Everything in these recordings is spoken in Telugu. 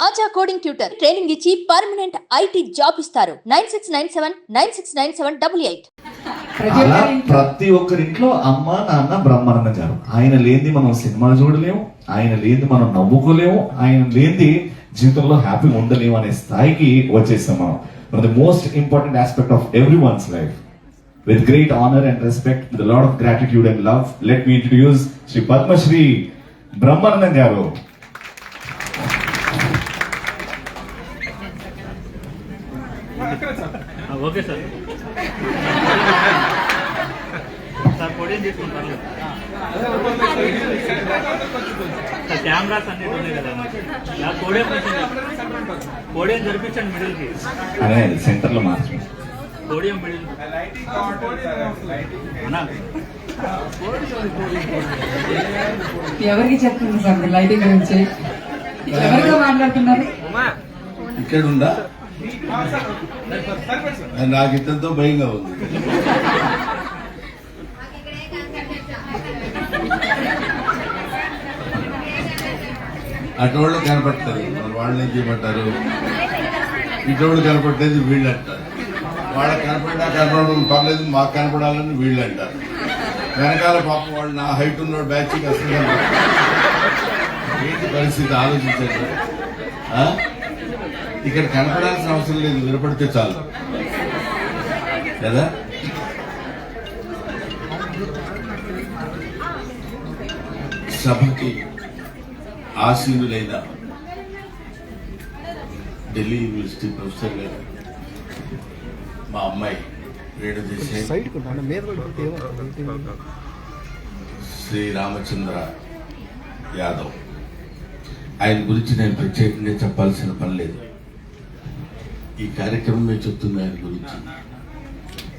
ఆచా కోడింగ్ ట్యూటర్ ట్రైనింగ్ ఇచ్చి పర్మనెంట్ ఐటీ జాబ్ ఇస్తారు. 9697969788. అలా ప్రతి ఒక్కరింట్లో అమ్మ నాన్న బ్రహ్మానంద గారు. ఆయన లేనిది మనం సినిమా చూడలేము, ఆయన లేనిది మనం నవ్వుకోలేము, ఆయన లేనిది జీవితంలో హ్యాపీగా ఉండలేము అనే స్థాయికి వచ్చేసాం మనం. One of the most important aspect of everyone's life. With great honor and respect, with a lot of gratitude and love, let me introduce Shri Padma Shri Brahmanandam garu. Okay sir. Sir podium తీసుకుంటారు సార్. కెమెరాస్ అన్ని ఉన్నాయి కదా, పోడియం జరిపించండి మిడిల్కి. అదే సెంటర్ లో మాత్రం పోడియం మిడిల్ ఎవరికి చెప్తుంది సార్ లైటింగ్ గురించి? ఎవరితో మాట్లాడుతున్నారు? ఇక్కడ ఉందా? నాకు ఇతనితో భయంగా ఉంది. అటోళ్ళు కనపడతారు, మరి వాళ్ళని ఏం చేయమంటారు? ఇటోళ్ళు కనపడలేదు వీళ్ళు అంటారు, వాళ్ళకి కనపడడం పర్లేదు మాకు కనపడాలని వీళ్ళు అంటారు. వెనకాల పాపం వాళ్ళు నా హైట్ ఉన్న బ్యాచ్కి అసలు ఏంటి పరిస్థితి ఆలోచించండి. ఇక్కడ కనపడాల్సిన అవసరం లేదు, వినపడితే చాలు కదా. సభకి ఆసీనులైన ఢిల్లీ యూనివర్సిటీ ప్రొఫెసర్ గారు, మా అమ్మాయి రేణుదేశాయ్, శ్రీ రామచంద్ర యాదవ్, ఆయన గురించి నేను ప్రత్యేకంగా చెప్పాల్సిన పని లేదు. ఈ కార్యక్రమమే చెప్తుంది ఆయన గురించి.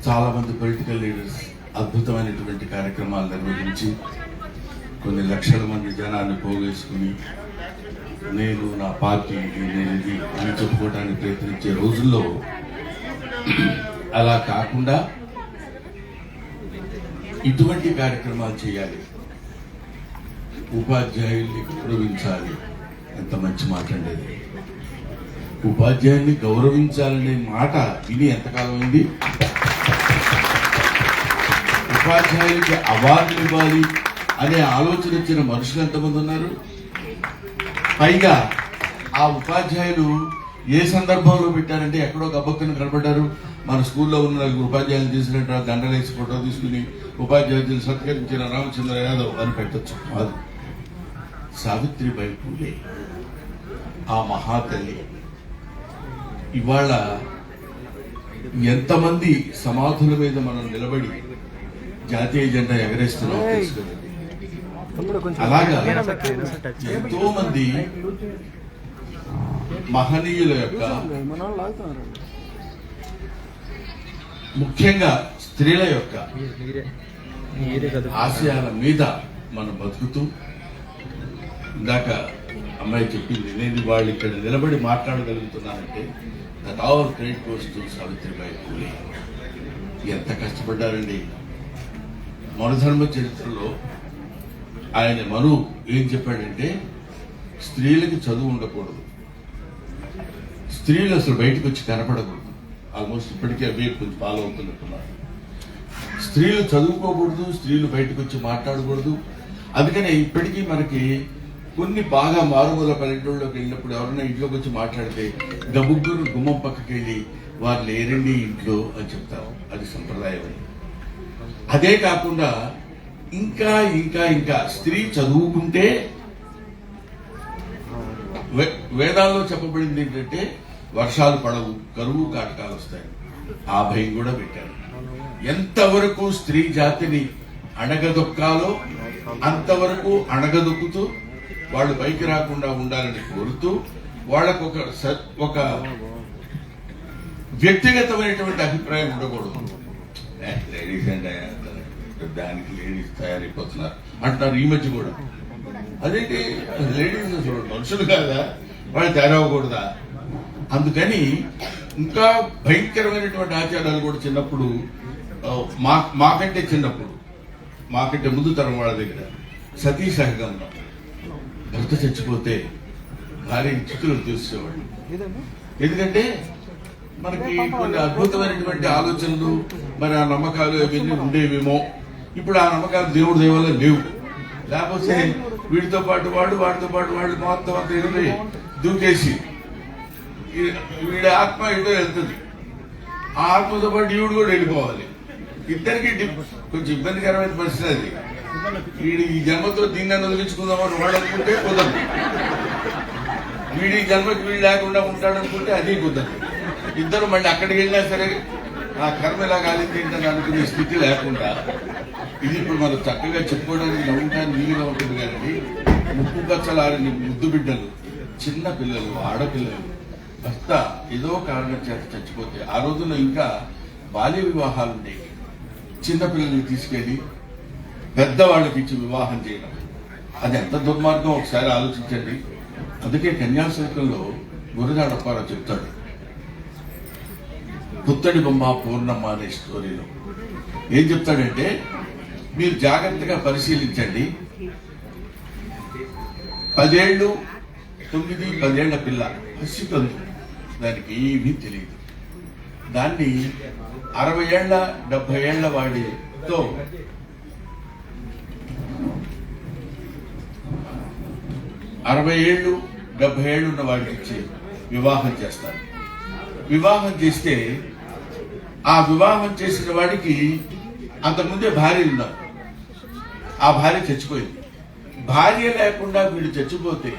చాలా మంది పొలిటికల్ లీడర్స్ అద్భుతమైనటువంటి కార్యక్రమాలు నిర్వహించి కొన్ని లక్షల మంది జనాన్ని పోగేసుకుని నేను నా పార్టీ నేను ఇది అని చెప్పుకోవడానికి ప్రయత్నించే రోజుల్లో అలా కాకుండా ఇటువంటి కార్యక్రమాలు చేయాలి, ఉపాధ్యాయుల్ని గౌరవించాలి. ఎంత మంచి మాట అండి! ఉపాధ్యాయుల్ని గౌరవించాలనే మాట విని ఎంతకాలం అయింది? ఉపాధ్యాయులకి అవార్డులు ఇవ్వాలి అనే ఆలోచన ఇచ్చిన మనుషులు ఎంతమంది ఉన్నారు? పైగా ఆ ఉపాధ్యాయులు ఏ సందర్భంలో పెట్టారంటే ఎక్కడో గబ్బక్కన కనపడ్డారు. మన స్కూల్లో ఉన్న ఉపాధ్యాయులు తీసినట్టు దండలేసి ఫోటో తీసుకుని ఉపాధ్యాయులు సత్కరించిన రామచంద్ర యాదవ్ అని పెట్టచ్చు. కాదు, సావిత్రిబాయి పూలే ఆ మహాతల్లి ఇవాళ ఎంతమంది సమాధుల మీద మనం నిలబడి జాతీయ జెండా ఎగరేస్తున్నాం. అలాగా ఎంతో మంది మహనీయుల యొక్క, ముఖ్యంగా స్త్రీల యొక్క ఆశయాల మీద మనం బతుకుతూ, ఇందాక అమ్మాయి చెప్పింది, నేను వాళ్ళు ఇక్కడ నిలబడి మాట్లాడగలుగుతున్నానంటే that all credit goes to Savitribai Phule. ఎంత కష్టపడ్డారండి. మనుధర్మ చరిత్రలో ఆయన మను ఏం చెప్పాడంటే, స్త్రీలకి చదువు ఉండకూడదు, స్త్రీలు అసలు బయటకు వచ్చి కనపడకూడదు. ఆల్మోస్ట్ ఇప్పటికే అవే కొంచెం ఫాలో అవుతున్నట్టున్నారు. స్త్రీలు చదువుకోకూడదు, స్త్రీలు బయటకు వచ్చి మాట్లాడకూడదు. అందుకనే ఇప్పటికీ మనకి కొన్ని బాగా మారుమూల పల్లెటూళ్ళలోకి వెళ్ళినప్పుడు ఎవరైనా ఇంట్లోకి వచ్చి మాట్లాడితే గబుగ్గురు గుమ్మం పక్కకి వెళ్ళి వారు లేరండి ఇంట్లో అని చెప్తారు. అది సంప్రదాయం. అదే కాకుండా ఇంకా ఇంకా ఇంకా స్త్రీ చదువుకుంటే వేదాల్లో చెప్పబడింది ఏంటంటే వర్షాలు పడవు, కరువు కాటకాలు వస్తాయి. ఆ భయం కూడా పెట్టారు. ఎంతవరకు స్త్రీ జాతిని అణగదొక్కాలో అంతవరకు అణగదొక్కుతూ వాళ్ళు పైకి రాకుండా ఉండాలని కోరుతూ వాళ్ళకు ఒక వ్యక్తిగతమైనటువంటి అభిప్రాయం ఉండకూడదు. లేడీస్ అంటే దానికి లేడీస్ తయారైపోతున్నారు అంటున్నారు ఈ మధ్య కూడా. అదేంటి లేడీస్ మనుషులు కాదా, వాళ్ళు తయారవ్వకూడదా? అందుకని ఇంకా భయంకరమైనటువంటి ఆచారాలు కూడా చిన్నప్పుడు మాకంటే ముందు తరం వాళ్ళ దగ్గర సతీ సహగమనం, భర్త చచ్చిపోతే భార్య చిత్తులు తీసేవాళ్ళు. ఎందుకంటే మనకి కొన్ని అద్భుతమైనటువంటి ఆలోచనలు, మరి ఆ నమ్మకాలు అవన్నీ ఉండేవేమో. ఇప్పుడు ఆ నమ్మకాలు దేవుడి దయ వల్ల లేవు. లేకపోతే వీడితో పాటు వాడు, వాడితో పాటు వాళ్ళు మొత్తం అంతా ఎదురు దూకేసి వీడి ఆత్మ ఎటో వెళ్తుంది, ఆ ఆత్మతో పాటు ఈవిడు కూడా వెళ్ళిపోవాలి. ఇద్దరికి కొంచెం ఇబ్బందికరమైన పరిస్థితి అది. వీడి ఈ జన్మతో దీన్ని వదిలించుకుందామని వాడు అనుకుంటే కుదరదు, వీడి జన్మకి వీడు లేకుండా ఉంటాడనుకుంటే అది కుదరదు. ఇద్దరు మళ్ళీ అక్కడికి వెళ్ళినా సరే ఆ కర్మ ఇలా కాలింది ఏంటని అనుకునే స్థితి లేకుండా, ఇది ఇప్పుడు మనం చక్కగా చెప్పుకోవడానికి నవ్వుటానికి వీలుగా ఉంటుంది. కానీ ముప్పు పచ్చలారని ముద్దు బిడ్డలు, చిన్న పిల్లలు, ఆడపిల్లలు భర్త ఏదో కారణం చేత చచ్చిపోతే, ఆ రోజున ఇంకా బాల్య వివాహాలు ఉండేవి. చిన్నపిల్లల్ని తీసుకెళ్లి పెద్దవాళ్ళకి ఇచ్చి వివాహం చేయడం, అది ఎంత దుర్మార్గం ఒకసారి ఆలోచించండి. అందుకే కన్యాశుల్కంలో గురజాడ అప్పారావు చెప్తాడు, పుత్తడి బొమ్మ పూర్ణమ్మ అనే స్టోరీలో ఏం చెప్తాడంటే, మీరు జాగ్రత్తగా పరిశీలించండి. 10 ఏళ్ళు 9-10 ఏళ్ల పిల్ల పసికందు, దానికి ఏమీ తెలియదు. దాన్ని 60 ఏళ్ల 70 ఏళ్ల వాడితో 60 ఏళ్ళు 70 ఏళ్ళు ఉన్న వాడికి ఇచ్చి వివాహం చేస్తారు. వివాహం చేస్తే ఆ వివాహం చేసిన వాడికి అంతకుముందే భార్యలు ఉన్నారు. ఆ భార్య చచ్చిపోయింది. భార్య లేకుండా వీడు చచ్చిపోతే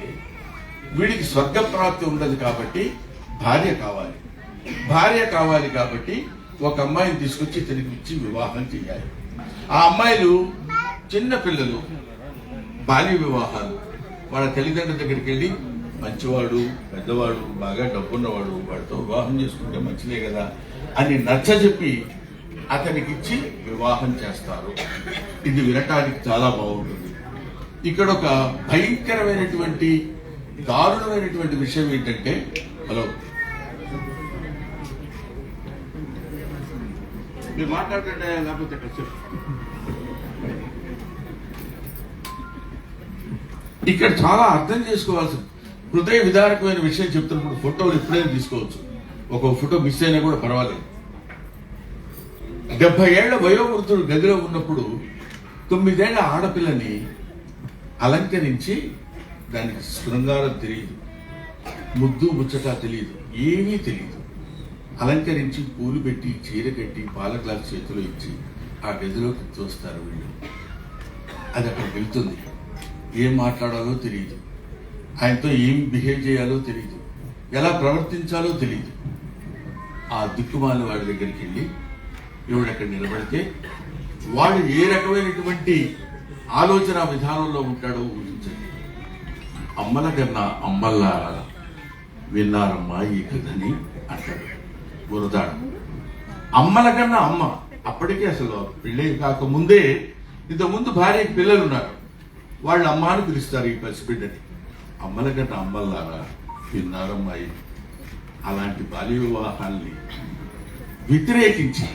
వీడికి స్వర్గప్రాప్తి ఉండదు. కాబట్టి భార్య కావాలి. భార్య కావాలి కాబట్టి ఒక అమ్మాయిని తీసుకొచ్చి ఇతనికి ఇచ్చి వివాహం చేయాలి. ఆ అమ్మాయిలు చిన్న పిల్లలు, బాల్య వివాహాలు. వాళ్ళ తల్లిదండ్రుల దగ్గరికి వెళ్ళి, మంచివాడు, పెద్దవాడు, బాగా డబ్బున్నవాడు, వాడితో వివాహం చేసుకుంటే మంచిదే కదా అని నచ్చజెప్పి అతనికి ఇచ్చి వివాహం చేస్తారు. ఇది వినటానికి చాలా బాగుంటుంది. ఇక్కడ ఒక భయంకరమైనటువంటి దారుణమైనటువంటి విషయం ఏంటంటే, హలో మీరు మాట్లాడుతుంటే లేకపోతే ఇక్కడ చాలా అర్థం చేసుకోవాల్సింది. హృదయ విదారకమైన విషయం చెప్తున్నప్పుడు ఫోటోలు ఎప్పుడైనా తీసుకోవచ్చు. ఒక ఫోటో మిస్ అయినా కూడా పర్వాలేదు. 70 ఏళ్ల వయోవృద్ధుడు గదిలో ఉన్నప్పుడు 9 ఏళ్ల ఆడపిల్లని అలంకరించి, దానికి శృంగారం తెలియదు, ముద్దు ముచ్చట తెలియదు, ఏమీ తెలియదు, అలంకరించి పూలు పెట్టి చీర కట్టి పాల గ్లాస్ చేతిలో ఇచ్చి ఆ గదిలోకి చూస్తారు వీళ్ళు. అది అక్కడ వెళ్తుంది. ఏం మాట్లాడాలో తెలియదు, ఆయనతో ఏం బిహేవ్ చేయాలో తెలియదు, ఎలా ప్రవర్తించాలో తెలియదు. ఆ దిక్కుమాల వాడి దగ్గరికి వెళ్ళి ఎవడు అక్కడ నిలబడితే వాడు ఏ రకమైనటువంటి ఆలోచన విధానంలో ఉంటాడో ఊహించండి. అమ్మల కన్నా అమ్మల్లారా విన్నారమ్మా ఈ కథని అంటాడు గురదాడు. అమ్మల కన్నా అమ్మ, అప్పటికే అసలు పెళ్ళి కాకముందే ఇంతకుముందు భార్యకి పిల్లలు ఉన్నారు, వాళ్ళు అమ్మ అని పిలుస్తారు ఈ పసిబిడ్డని. అమ్మల కన్నా అమ్మల్లారా విన్నారమ్మాయి. అలాంటి బాల్య వివాహాల్ని వ్యతిరేకించి,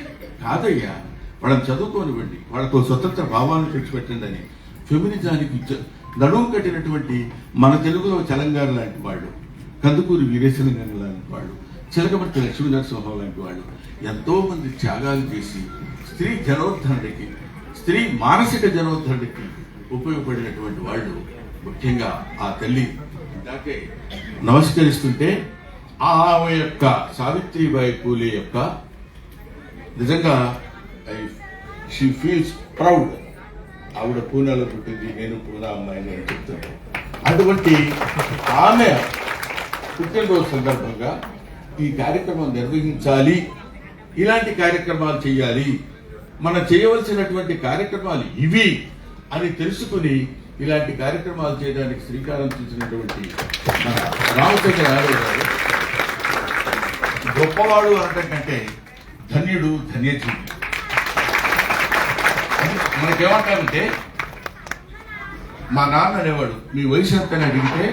కాదయ్యా వాళ్ళని చదువుకోనివ్వండి, వాళ్ళతో స్వతంత్ర భావాన్ని తెచ్చిపెట్టండి అని ఫెమినిజానికి నడుము కట్టినటువంటి మన తెలుగులో చలంగారు లాంటి వాళ్ళు, కందుకూరి వీరేశలింగం లాంటి వాళ్ళు, చిలకమర్తి లక్ష్మీ నరసింహరావు లాంటి వాళ్ళు ఎంతో మంది త్యాగాలు చేసి స్త్రీ జనోద్ధరణకి, స్త్రీ మానసిక జనోద్ధరణకి ఉపయోగపడినటువంటి వాళ్ళు. ముఖ్యంగా ఆ తల్లి ఇందాకే నమస్కరిస్తుంటే ఆమె యొక్క సావిత్రిబాయి పూలే యొక్క నిజంగా షీ ఫీల్స్ ప్రౌడ్. ఆవిడ పూనాలో పుట్టింది, నేను పూనా అమ్మాయిని అని చెప్తాను. అటువంటి ఆమె పుట్టినరోజు సందర్భంగా ఈ కార్యక్రమం నిర్వహించాలి, ఇలాంటి కార్యక్రమాలు చేయాలి, మనం చేయవలసినటువంటి కార్యక్రమాలు ఇవి అని తెలుసుకుని ఇలాంటి కార్యక్రమాలు చేయడానికి శ్రీకారం చుట్టినటువంటి మన రామచంద్ర యాదవ్ గారు గొప్పవాడు అనటం కంటే ధన్యుడు, ధన్యజీవి. మనకేమంటారంటే, మా నాన్న అనేవాడు మీ వయసు ఎంత అని అడిగితే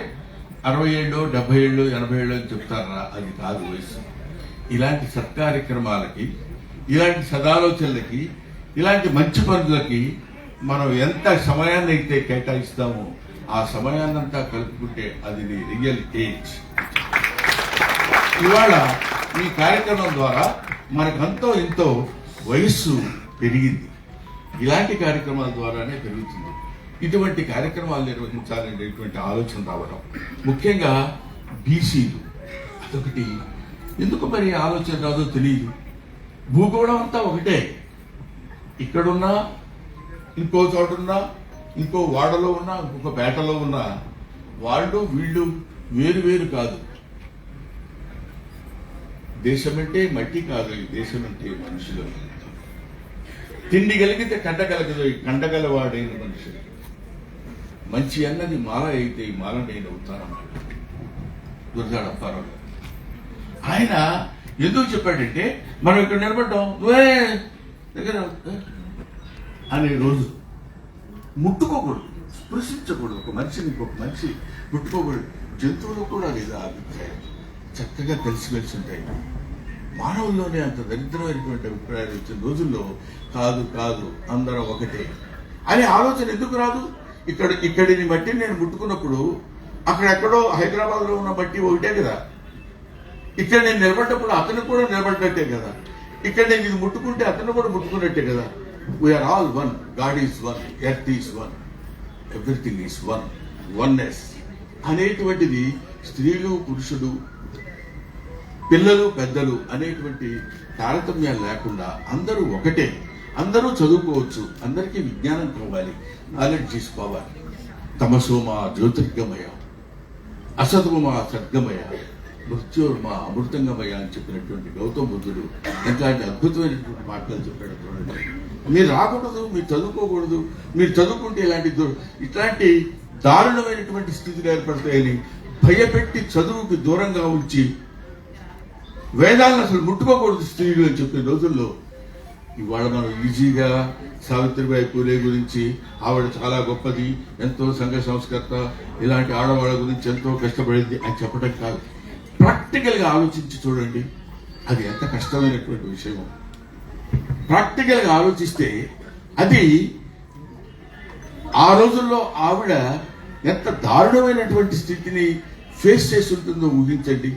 60 ఏళ్ళు 70 ఏళ్ళు 80 ఏళ్ళు అని చెప్తారా? అది కాదు వయసు. ఇలాంటి సత్కార్యక్రమాలకి, ఇలాంటి సదాలోచనలకి, ఇలాంటి మంచి పనులకి మనం ఎంత సమయాన్ని అయితే కేటాయిస్తామో ఆ సమయాన్నంతా కలుపుకుంటే అది నీ రియల్ ఏజ్. ఇవాళ ఈ కార్యక్రమం ద్వారా మనకంతో ఎంతో వయస్సు పెరిగింది. ఇలాంటి కార్యక్రమాల ద్వారానే పెరుగుతుంది. ఇటువంటి కార్యక్రమాలు నిర్వహించాలనేటువంటి ఆలోచన రావడం, ముఖ్యంగా బీసీలు, అదొకటి. ఎందుకు మరి ఆలోచన రాదో తెలియదు. భూగోళం అంతా ఒకటే. ఇక్కడున్నా, ఇంకో చోటున్నా, ఇంకో వాడలో ఉన్నా, ఇంకొక పేటలో ఉన్నా, వాళ్ళు వీళ్ళు వేరు వేరు కాదు. దేశమంటే మట్టి కాదు, ఈ దేశమంటే మనుషులు. తిండి కలిగితే కండగలగదు, ఈ కండగలవాడైన మనుషులు. మంచి అన్నది మాల అయితే ఈ మాల నేను అవుతానన్నాడు గురజాడ అప్పారావు గారు. ఆయన ఎందుకు చెప్పాడంటే, మనం ఇక్కడ నిలబడ్డాం, నువ్వే దగ్గర అనే రోజు ముట్టుకోకూడదు, స్పృశించకూడదు. ఒక మనిషిని ఇంకొక మనిషి ముట్టుకోకూడదు. జంతువులు కూడా లేదా అభిప్రాయం చక్కగా కలిసిమెలిసి ఉంటాయి. మానవుల్లోనే అంత దరిద్రమైనటువంటి అభిప్రాయాలు వచ్చిన రోజుల్లో కాదు కాదు అందరం ఒకటే అనే ఆలోచన ఎందుకు రాదు? ఇక్కడిని మట్టిని నేను ముట్టుకున్నప్పుడు అక్కడెక్కడో హైదరాబాద్ లో ఉన్న మట్టి ఒకటే కదా. ఇక్కడ నేను నిలబడ్డప్పుడు అతను కూడా నిలబడ్డట్టే కదా. ఇక్కడ నేను ఇది ముట్టుకుంటే అతను కూడా ముట్టుకున్నట్టే కదా. We are all one. God is one, earth is one, everything is one. Oneness అనేటువంటిది స్త్రీలు పురుషుడు, పిల్లలు పెద్దలు అనేటువంటి తారతమ్యాలు లేకుండా అందరూ ఒకటే. అందరూ చదువుకోవచ్చు, అందరికీ విజ్ఞానం కావాలి, నాలెడ్జ్ తీసుకోవాలి. తమసోమా జ్యోతిర్గమయ, అసతోమా సద్గమయ, మృత్యోర్మా అమృతంగమయ అని చెప్పినటువంటి గౌతమ బుద్ధుడు ఎంతలాంటి అద్భుతమైనటువంటి మాటలు చెప్పాడు చూడండి. మీరు రాకూడదు, మీరు చదువుకోకూడదు, మీరు చదువుకుంటే ఇట్లాంటి దారుణమైనటువంటి స్థితిలు ఏర్పడతాయని భయపెట్టి చదువుకి దూరంగా ఉంచి వేదాలను అసలు ముట్టుకోకూడదు స్త్రీలు అని చెప్పే రోజుల్లో ఇవాళ మనం ఈజీగా సావిత్రిబాయి పూలే గురించి, ఆవిడ చాలా గొప్పది, ఎంతో సంఘ సంస్కర్త, ఇలాంటి ఆడవాళ్ళ గురించి ఎంతో కష్టపడింది అని చెప్పడం కాదు. ప్రాక్టికల్ గా ఆలోచించి చూడండి, అది ఎంత కష్టమైనటువంటి విషయం. ప్రాక్టికల్ గా ఆలోచిస్తే అది ఆ రోజుల్లో ఆవిడ ఎంత దారుణమైనటువంటి స్థితిని ఫేస్ చేసి ఉంటుందో ఊహించండి.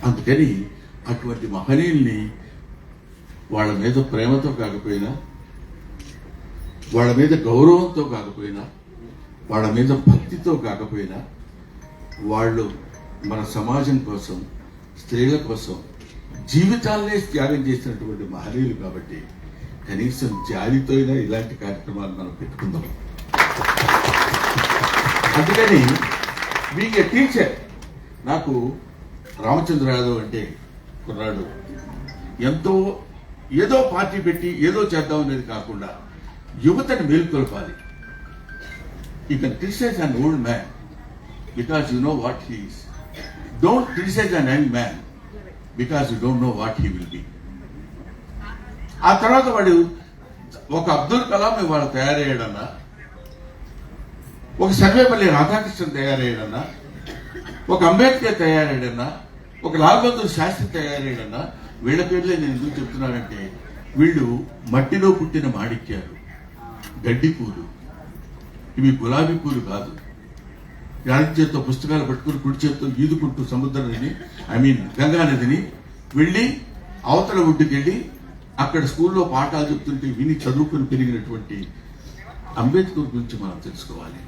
అందుకని అటువంటి మహనీయుల్ని వాళ్ళ మీద ప్రేమతో కాకపోయినా, వాళ్ళ మీద గౌరవంతో కాకపోయినా, వాళ్ళ మీద భక్తితో కాకపోయినా, వాళ్ళు మన సమాజం కోసం, స్త్రీల కోసం జీవితాలనే త్యాగం చేసినటువంటి మహనీయులు కాబట్టి కనీసం జాలితో అయినా ఇలాంటి కార్యక్రమాలు మనం పెట్టుకుందాం. అందుకని బీయింగ్ ఎ టీచర్, నాకు రామచంద్ర యాదవ్ అంటే కుర్రాడు ఎంతో ఏదో పార్టీ పెట్టి ఏదో చేద్దాం అనేది కాకుండా యువతని మేల్కొల్పాలి. You can criticise an old man because you know what he is. Don't criticise an young man because you don't know what he will be. ఆ తర్వాత వాడు ఒక అబ్దుల్ కలాం ఇవాళ తయారయ్యాడన్నా, ఒక సర్వేపల్లి రాధాకృష్ణన్ తయారయ్యాడన్నా, ఒక అంబేద్కర్ తయారయ్యాడన్నా, ఒక లాల్ బహదూర్ శాస్త్రి తయారయ్యాడన్నా, వీళ్ళ పేర్లే నేను ఎందుకు చెప్తున్నానంటే వీళ్ళు మట్టిలో పుట్టిన మాణిక్యాలు, గడ్డి పూలు. ఇవి గులాబీ పూలు కాదు. ఎడమ చేత్తో పుస్తకాలు పట్టుకుని కుడి చేత్తో ఈదుకుంటూ సముద్ర నదిని, గంగా నదిని వెళ్ళి అవతల ఒడ్డుకి వెళ్ళి అక్కడ స్కూల్లో పాఠాలు చెప్తుంటే విని చదువుకుని పెరిగినటువంటి అంబేద్కర్ గురించి మనం తెలుసుకోవాలి.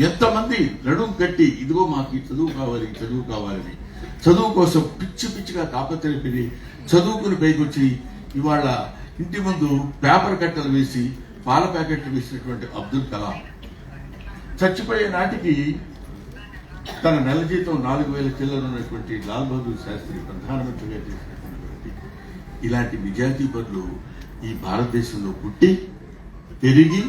ఎంతమంది నడుం కట్టి ఇదిగో మాకు చదువు కావాలి, చదువు కావాలని చదువు కోసం పిచ్చి పిచ్చిగా తాపత్రయపడి చదువుకుని పైకొచ్చి ఇవాళ ఇంటి ముందు పేపర్ కట్టలు వేసి పాల ప్యాకెట్లు వేసినటువంటి అబ్దుల్ కలాం చచ్చిపోయే నాటికి తన నెల జీతం 4,000 చిల్లర ఉన్నటువంటి లాల్ బహదూర్ శాస్త్రి ప్రధానమంత్రిగా చేసినటువంటి ఇలాంటి నిజాయితీపరులు ఈ భారతదేశంలో పుట్టి పెరిగి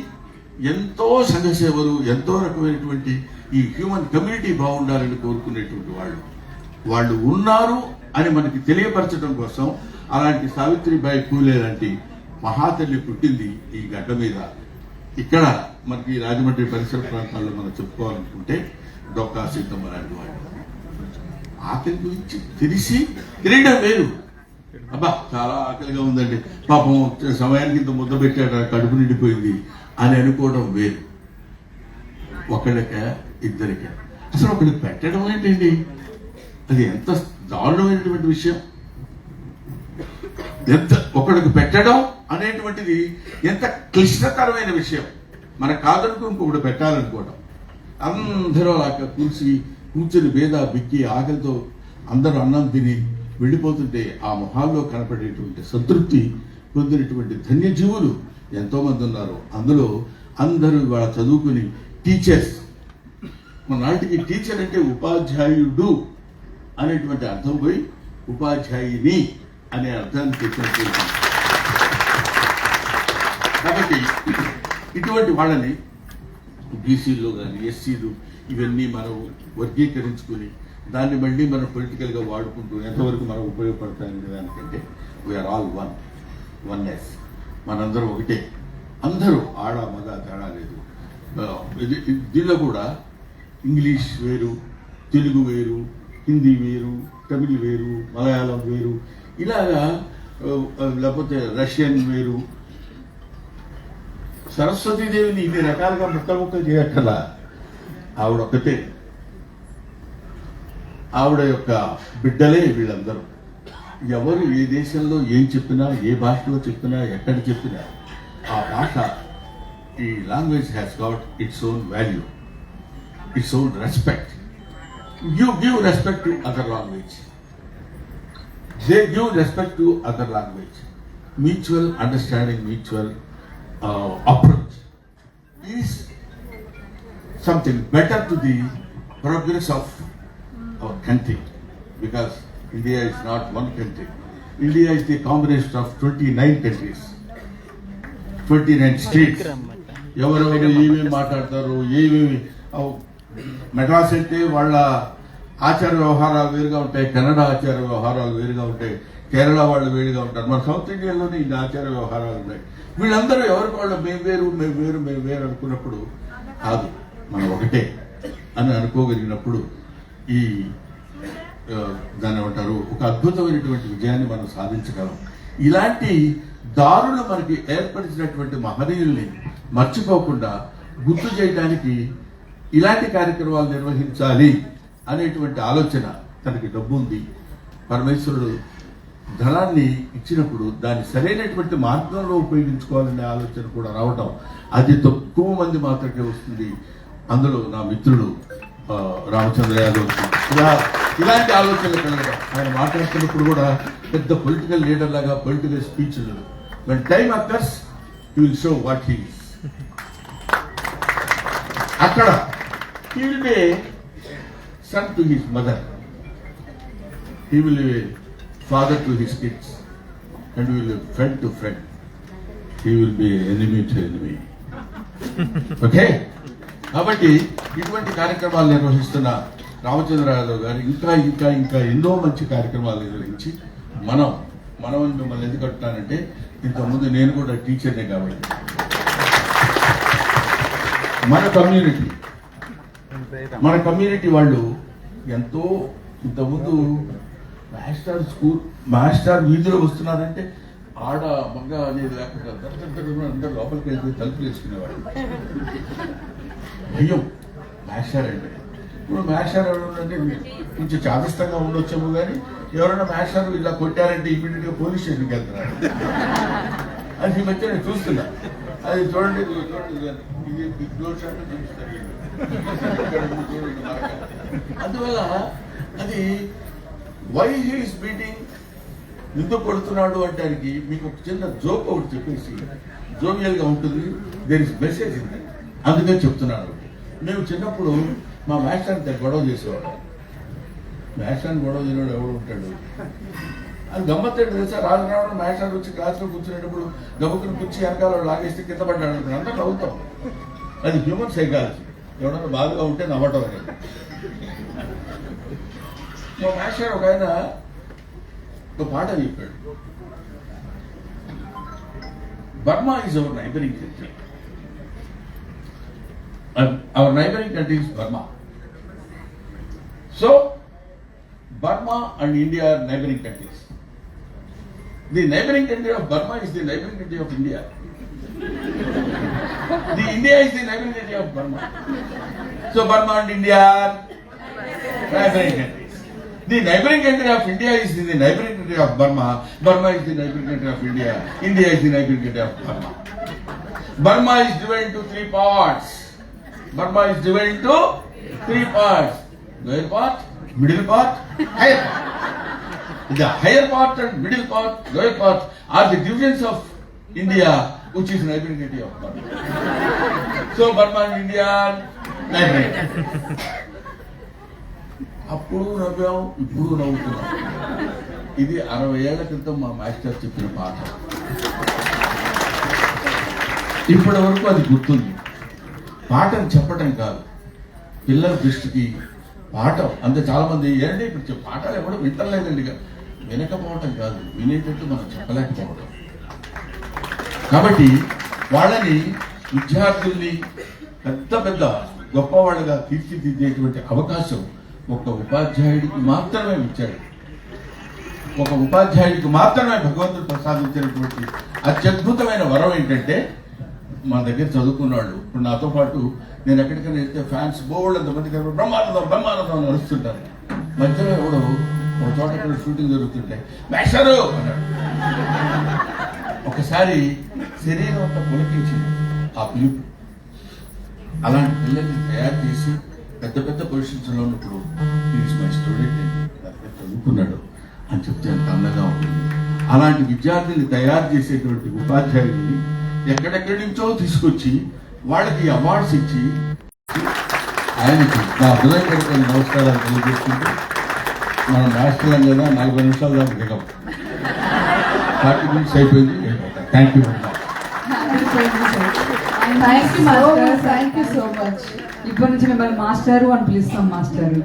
ఎంతో సంఘ సేవలు, ఎంతో రకమైనటువంటి ఈ హ్యూమన్ కమ్యూనిటీ బాగుండాలని కోరుకునేటువంటి వాళ్ళు ఉన్నారు అని మనకి తెలియపరచడం కోసం అలాంటి సావిత్రిబాయి పూలే లాంటి మహాతల్లి పుట్టింది ఈ గడ్డ మీద. ఇక్కడ మనకి రాజమండ్రి పరిసర ప్రాంతాల్లో మనం చెప్పుకోవాలనుకుంటే డొక్కా సీతమ్మ లాంటి వాళ్ళు. ఆకలి గురించి తెలిసి తినడం వేరు. అబ్బా చాలా ఆకలిగా ఉందండి, పాపం సమయానికి ఇంత ముద్ద పెట్టాడు, కడుపు నిండిపోయింది అని అనుకోవడం వేరు. ఒకళ్ళకే ఇద్దరికే. అసలు ఒకళ్ళకి పెట్టడం ఏంటండి, అది ఎంత దారుణమైనటువంటి విషయం. ఎంత ఒకడికి పెట్టడం అనేటువంటిది ఎంత క్లిష్టతరమైన విషయం. మనకు కాదనుకో ఇంకొకటి పెట్టాలనుకోవడం. అందరూ అలా కూర్చుని బేద బిక్కి ఆకలితో అందరూ అన్నం తిని వెళ్ళిపోతుంటే ఆ మొహాల్లో కనపడేటువంటి సంతృప్తి పొందినటువంటి ధన్యజీవులు ఎంతో మంది ఉన్నారు. అందులో అందరూ ఇవాళ చదువుకుని టీచర్స్. మన నాటికి టీచర్ అంటే ఉపాధ్యాయుడు అనేటువంటి అర్థం పోయి ఉపాధ్యాయుని అనే అర్థాన్ని తెచ్చినట్టు. కాబట్టి ఇటువంటి వాళ్ళని బీసీలు కానీ ఎస్సీలు ఇవన్నీ మనం వర్గీకరించుకుని దాన్ని మళ్ళీ మనం పొలిటికల్గా వాడుకుంటూ ఎంతవరకు మనం ఉపయోగపడతాయనే దానికంటే వీఆర్ ఆల్ వన్నెస్. మనందరం ఒకటే, అందరూ ఆడ మగ తేడా లేదు. దీనిలో కూడా ఇంగ్లీష్ వేరు, తెలుగు వేరు, హిందీ వేరు, తమిళ్ వేరు, మలయాళం వేరు, ఇలాగా లేకపోతే రష్యన్ వేరు. సరస్వతీదేవిని ఇన్ని రకాలుగా ముక్కలు చేయక్కల. ఆవిడ ఒక్కటే, ఆవిడ యొక్క బిడ్డలే వీళ్ళందరూ. ఎవరు ఏ దేశంలో ఏం చెప్పినా, ఏ భాషలో చెప్పినా, ఎక్కడ చెప్పినా ఆ భాష, ఈ language has got its own value, its own respect. You give respect to other language, they give respect to other language. Mutual understanding, mutual approach is something better to the progress of our country, because India is not one country. India is the combination of 29 countries, 29 states. ఎవరెవరు ఏమేమి మాట్లాడతారు, ఏమేమి. మెడ్రాస్ అంటే వాళ్ళ ఆచార వ్యవహారాలు వేరుగా ఉంటాయి, కన్నడ ఆచార వ్యవహారాలు వేరుగా ఉంటాయి, కేరళ వాళ్ళు వేరుగా ఉంటారు. మన సౌత్ ఇండియాలోనే ఇన్ని ఆచార వ్యవహారాలు ఉన్నాయి. వీళ్ళందరూ ఎవరికి వాళ్ళు మేము వేరు అనుకున్నప్పుడు కాదు, మనం ఒకటే అని అనుకోగలిగినప్పుడు ఈ దాన్ని ఏమంటారు, ఒక అద్భుతమైనటువంటి విజయాన్ని మనం సాధించగలం. ఇలాంటి దారులు మనకి ఏర్పరిచినటువంటి మహనీయుల్ని మర్చిపోకుండా గుర్తు చేయడానికి ఇలాంటి కార్యక్రమాలు నిర్వహించాలి అనేటువంటి ఆలోచన. తనకి డబ్బు ఉంది, పరమేశ్వరుడు ధనాన్ని ఇచ్చినప్పుడు దాన్ని సరైనటువంటి మార్గంలో ఉపయోగించుకోవాలనే ఆలోచన కూడా రావటం అది తక్కువ మంది మాత్రమే వస్తుంది. అందులో నా మిత్రుడు రామచంద్ర యాదవ్ ఇలాంటి ఆలోచనలు కలగడం. ఆయన మాట్లాడుతున్నప్పుడు కూడా పెద్ద పొలిటికల్ లీడర్ లాగా పొలిటికల్ స్పీచ్ ఉండదు. When time occurs he will show what he is. అక్కడ he will be son to his mother, he will be father to his kids, and will be friend to friend. He will be enemy to enemy. Okay? కాబట్టి ఇటువంటి కార్యక్రమాలు నిర్వహిస్తున్న రామచంద్ర యాదవ్ గారు ఇంకా ఇంకా ఇంకా ఎన్నో మంచి కార్యక్రమాలు నిర్వహించి మనం మిమ్మల్ని ఎందుకు అంటున్నానంటే, ఇంతకుముందు నేను కూడా టీచర్నే కాబట్టి మన కమ్యూనిటీ వాళ్ళు ఎంతో ఇంతకుముందు మాస్టర్ వీధిలో వస్తున్నారంటే ఆడ మగ అనేది లేకుండా అందరూ లోపలికి వెళ్ళి తలుపులు వేసుకునేవాడు. అయ్యో మాస్టర్ అంటే. ఇప్పుడు మాస్టర్ ఎవరంటే కొంచెం చాదస్తంగా ఉండొచ్చేమో కానీ ఎవరైనా మాస్టర్ ఇలా కొట్టారంటే ఇమీడియట్ గా పోలీస్ స్టేషన్కి వెళ్తున్నారు. అది ఈ మధ్య నేను చూస్తున్నా. అది చూడండి, అందువల్ల అది వై హీ ఈస్ బీటింగ్, ఎందుకు కొడుతున్నాడు అంటానికి మీకు ఒక చిన్న జోక్ ఒకటి చెప్పేసి జోవియల్ గా ఉంటుంది. There is message in that, అందుకని చెప్తున్నాను. మేము చిన్నప్పుడు మా మాస్టర్ని గొడవ చేసేవాడు. మాస్టర్ని గొడవ చేయడం ఎవడు ఉంటాడు? అది గమ్మత్తు తెలుసా? రావడం మాస్టర్ వచ్చి క్లాస్లో కూర్చునేటప్పుడు గమ్మకుని కూర్చి వెనకాల లాగేస్తే కింద పడ్డాడు అనుకుని అంతా నవ్వుతాం. అది హ్యూమన్ సైకాలజీ. ఎవడన్నా బాధగా ఉంటే నవ్వటం అనేది. మా మాస్టర్ ఒక ఆయన ఒక పాట చెప్పాడు. Burma is our neighbouring country. Our neighbouring country is Burma. So Burma and India are neighboring countries. The neighboring country of Burma is the neighboring country of India. The India is the neighboring country of Burma. So Burma and India are neighboring countries. The neighboring country of India is the neighboring country of Burma. Burma is the neighboring country of India. India is the neighboring country of Burma. Burma is divided into 3 parts. Burma is divided into 3 parts. Lower part, middle part, higher part. The higher part and middle part, lower part are the divisions of India, which is neighboring country of Burma. So Burma and India are neighboring. అప్పుడు నవ్వాం, ఇప్పుడు నవ్వుతున్నాం. ఇది 60 ఏళ్ల క్రితం మా మాస్టర్ చెప్పిన పాట. ఇప్పటి వరకు అది గుర్తుంది. పాఠం చెప్పడం కాదు, పిల్లల దృష్టికి పాఠం. అంతే చాలా మంది ఏంటి ఇప్పుడు పాఠాలు ఎవరు వింటలేదండి. వినకపోవటం కాదు, వినేటట్టు మనం చెప్పలేకపోవడం. కాబట్టి వాళ్ళని, విద్యార్థుల్ని పెద్ద పెద్ద గొప్పవాళ్ళగా తీర్చిదిద్దేటువంటి అవకాశం ఒక ఉపాధ్యాయుడికి మాత్రమే ఇచ్చాడు. ఒక ఉపాధ్యాయుడికి మాత్రమే భగవంతుడు ప్రసాదించినటువంటి అత్యద్భుతమైన వరం ఏంటంటే, మా దగ్గర చదువుకున్నాడు. ఇప్పుడు నాతో పాటు నేను ఎక్కడికైనా వెళ్తే ఫ్యాన్స్ బోల్డ్ అంతమంది బ్రహ్మానందం బ్రహ్మానందం అని అరుస్తుంటారు. మధ్యలో ఎవడో ఒక చోట ఇక్కడ షూటింగ్ జరుగుతుంటే మేషరు అన్నాడు. ఒకసారి శరీరం అంతా పులకించింది ఆ పిలుపు. అలాంటి పిల్లల్ని తయారు చేసి పెద్ద పెద్ద పొజిషన్స్లో ఉన్నప్పుడు ఈజ్ మై స్టూడెంట్ చదువుకున్నాడు అని చెప్తే అంత అందంగా ఉంటుంది. అలాంటి విద్యార్థుల్ని తయారు చేసేటువంటి ఉపాధ్యాయుల్ని ఎక్కడెక్కడి నుంచో తీసుకొచ్చి వాళ్ళకి అవార్డ్స్ ఇచ్చి ఆయనకి నా హృదయపూర్వక నమస్కారాలు తెలియజేసుకుంటూ, మనం రాష్ట్రం కదా 40 నిమిషాలు దాకా దిగం, 40 మినిట్స్ అయిపోయింది. Thank you very much. Thank you so much. ఇప్పటి నుంచి మిమ్మల్ని మాస్టారు అని పిలుస్తాం. మాస్టారు